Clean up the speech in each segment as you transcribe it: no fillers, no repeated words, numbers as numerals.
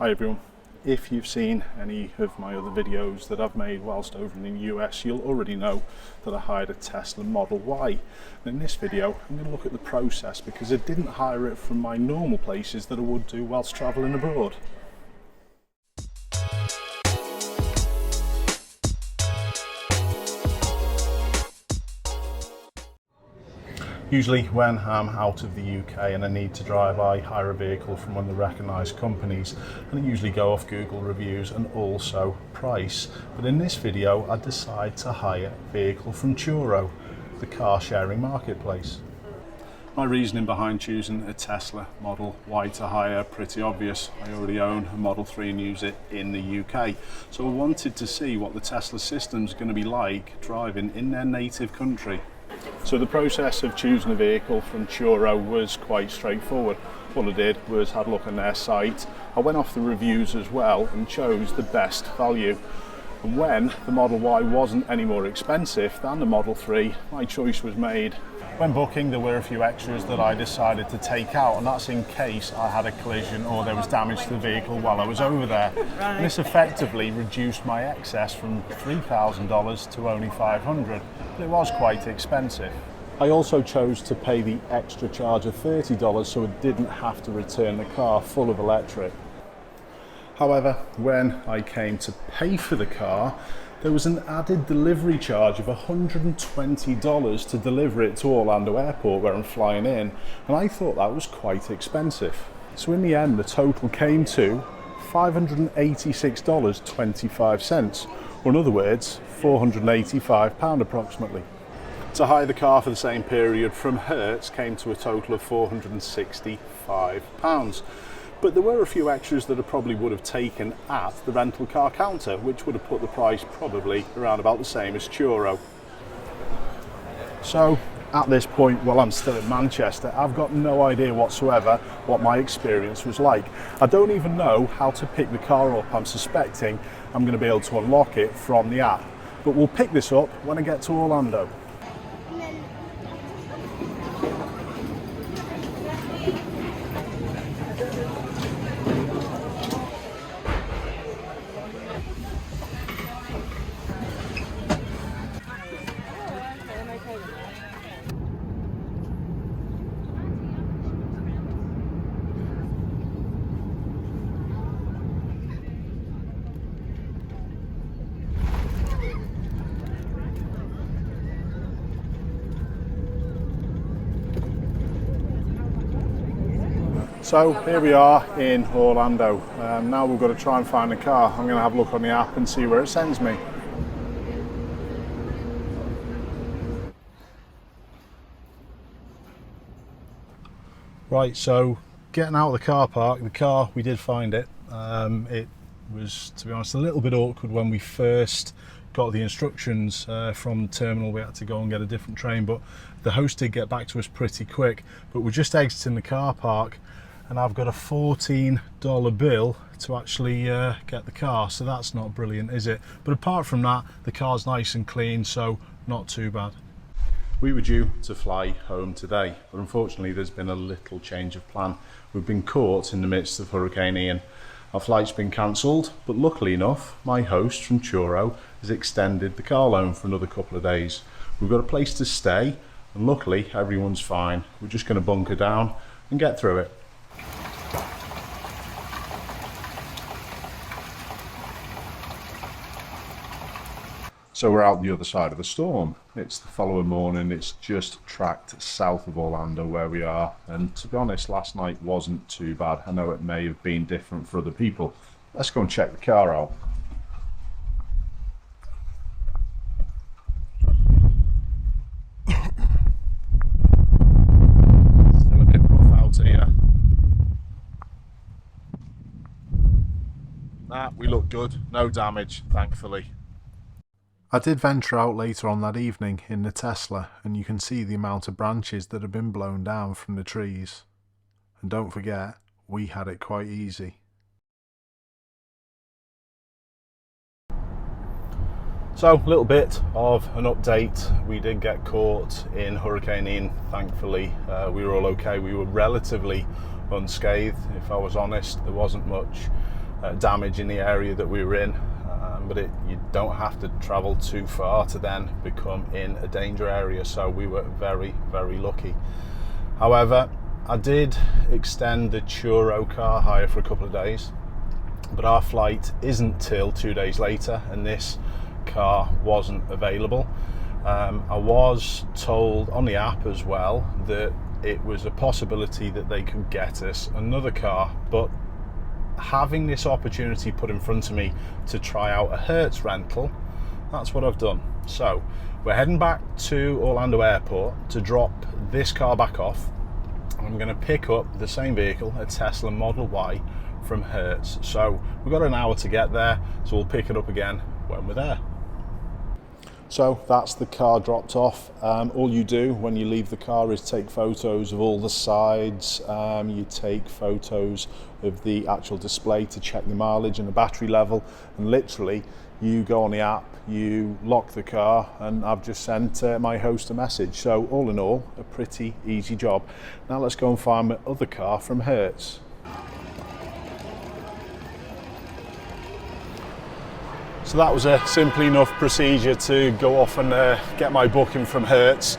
Hi everyone. If you've seen any of my other videos that I've made whilst over in the US, you'll already know that I hired a Tesla Model Y. And in this video, I'm going to look at the process because I didn't hire it from my normal places that I would do whilst travelling abroad. Usually when I'm out of the UK and I need to drive, I hire a vehicle from one of the recognised companies, and I usually go off Google reviews and also price. But in this video I decide to hire a vehicle from Turo, the car sharing marketplace. My reasoning behind choosing a Tesla Model Y to hire pretty obvious. I already own a Model 3 and use it in the UK. So I wanted to see what the Tesla system's going to be like driving in their native country. So the process of choosing a vehicle from Turo was quite straightforward. All I did was had a look on their site. I went off the reviews as well and chose the best value. And when the Model Y wasn't any more expensive than the Model 3, my choice was made. When booking, there were a few extras that I decided to take out, and that's in case I had a collision or there was damage to the vehicle while I was over there. And this effectively reduced my excess from $3,000 to only $500, but it was quite expensive. I also chose to pay the extra charge of $30 so I didn't have to return the car full of electric. However, when I came to pay for the car, there was an added delivery charge of $120 to deliver it to Orlando Airport where I'm flying in, and I thought that was quite expensive. So in the end, the total came to $586.25, or in other words, £485 approximately. To hire the car for the same period from Hertz came to a total of £465. But there were a few extras that I probably would have taken at the rental car counter, which would have put the price probably around about the same as Turo. So at this point, while I'm still in Manchester, I've got no idea whatsoever what my experience was like. I don't even know how to pick the car up. I'm suspecting I'm going to be able to unlock it from the app. But we'll pick this up when I get to Orlando. So here we are in Orlando. Now we've got to try and find a car. I'm going to have a look on the app and see where it sends me. Right, so getting out of the car park, we did find it. It was, to be honest, a little bit awkward when we first got the instructions from the terminal. We had to go and get a different train, but the host did get back to us pretty quick. But we're just exiting the car park, and I've got a $14 bill to actually get the car, so that's not brilliant, is it? But apart from that, the car's nice and clean, so not too bad. We were due to fly home today, but unfortunately there's been a little change of plan. We've been caught in the midst of Hurricane Ian. Our flight's been cancelled, but luckily enough, my host from Turo has extended the car loan for another couple of days. We've got a place to stay, and luckily everyone's fine. We're just going to bunker down and get through it. So we're out the other side of the storm. It's the following morning. It's just tracked south of Orlando where we are, and to be honest, last night wasn't too bad. I know it may have been different for other people. Let's go and check the car out. Still a bit rough out here. Nah, we look good. No damage, thankfully. I did venture out later on that evening in the Tesla, and you can see the amount of branches that have been blown down from the trees. And don't forget, we had it quite easy. So a little bit of an update. We did get caught in Hurricane Ian, thankfully. We were all okay. We were relatively unscathed, if I was honest. There wasn't much damage in the area that we were in, but you don't have to travel too far to then become in a danger area, so we were very, very lucky. However, I did extend the Turo car hire for a couple of days, but our flight isn't till 2 days later, and this car wasn't available. I was told on the app as well that it was a possibility that they could get us another car, but having this opportunity put in front of me to try out a Hertz rental, that's what I've done. So we're heading back to Orlando Airport to drop this car back off. I'm going to pick up the same vehicle, a Tesla Model Y from Hertz. So we've got an hour to get there, so we'll pick it up again when we're there. So that's the car dropped off. All you do when you leave the car is take photos of all the sides. You take photos of the actual display to check the mileage and the battery level, and literally you go on the app, you lock the car, and I've just sent my host a message. So all in all, a pretty easy job. Now let's go and find my other car from Hertz. So that was a simple enough procedure to go off and get my booking from Hertz.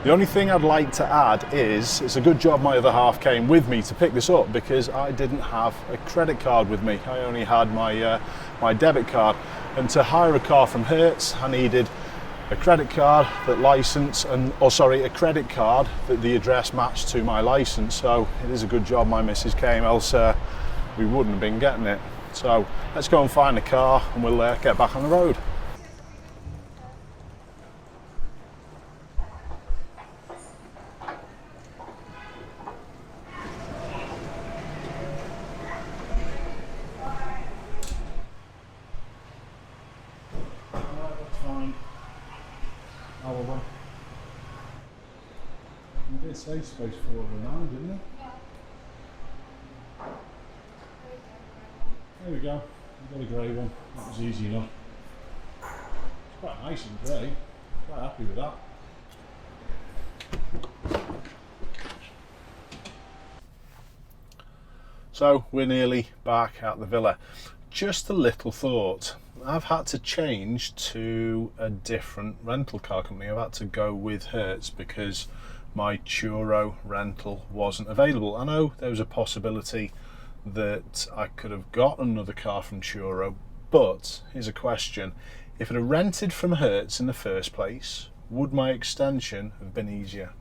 The only thing I'd like to add is it's a good job my other half came with me to pick this up, because I didn't have a credit card with me. I only had my debit card, and to hire a car from Hertz I needed a credit card that a credit card that the address matched to my license. So it is a good job my missus came, else we wouldn't have been getting it. So let's go and find the car and we'll get back on the road. That's fine. However, you did say space 409, didn't you? There we go, we've got a grey one, that was easy enough. It's quite nice and grey, quite happy with that. So we're nearly back at the villa. Just a little thought, I've had to change to a different rental car company. I've had to go with Hertz because my Turo rental wasn't available. I know there was a possibility that I could have got another car from Turo, but here's a question: if it had rented from Hertz in the first place, would my extension have been easier?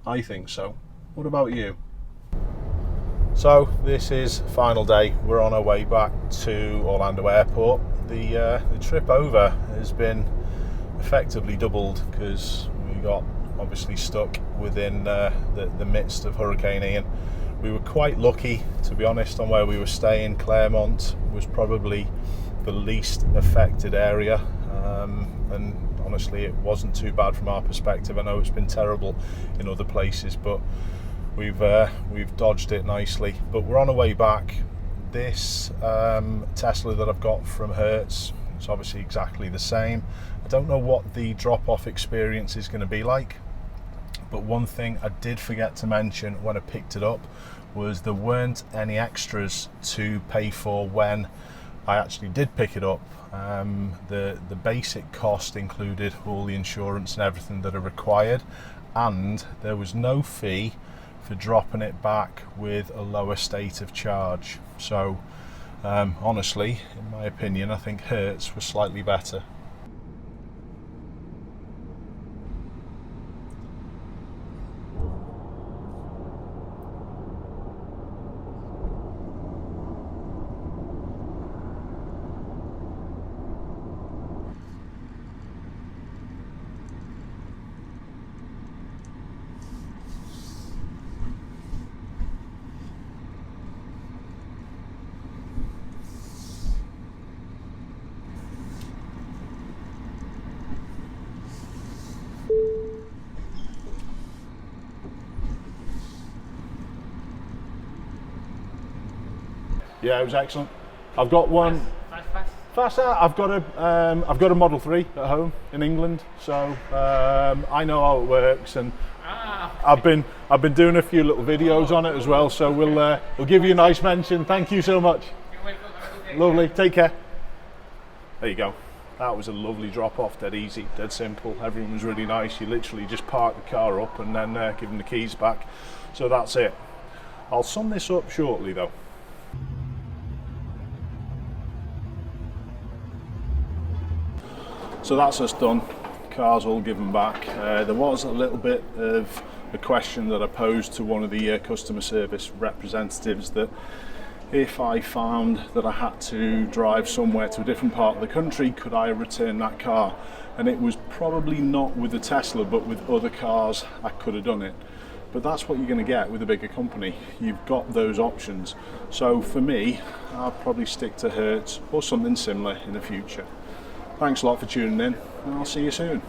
I think so. What about you? So this is final day. We're on our way back to Orlando Airport. The trip over has been effectively doubled because we got obviously stuck within the midst of Hurricane Ian. We were quite lucky, to be honest, on where we were staying. Claremont was probably the least affected area, and honestly it wasn't too bad from our perspective. I know it's been terrible in other places, but we've dodged it nicely. But we're on our way back. This Tesla that I've got from Hertz, it's obviously exactly the same. I don't know what the drop-off experience is going to be like, but one thing I did forget to mention when I picked it up was there weren't any extras to pay for when I actually did pick it up. The basic cost included all the insurance and everything that are required, and there was no fee for dropping it back with a lower state of charge. So honestly, in my opinion, I think Hertz was slightly better. Yeah, it was excellent. I've got one. Fast. I've got a Model 3 at home in England, so I know how it works, and I've been doing a few little videos on it as well. So we'll give you a nice mention. Thank you so much. Lovely, take care. There you go. That was a lovely drop off, dead easy, dead simple. Everyone was really nice. You literally just park the car up and then give them the keys back. So that's it. I'll sum this up shortly though. So that's us done. Car's all given back. There was a little bit of a question that I posed to one of the customer service representatives, that if I found that I had to drive somewhere to a different part of the country, could I return that car? And it was probably not with the Tesla, but with other cars I could have done it. But that's what you're going to get with a bigger company. You've got those options. So for me, I'll probably stick to Hertz or something similar in the future. Thanks a lot for tuning in, and I'll see you soon.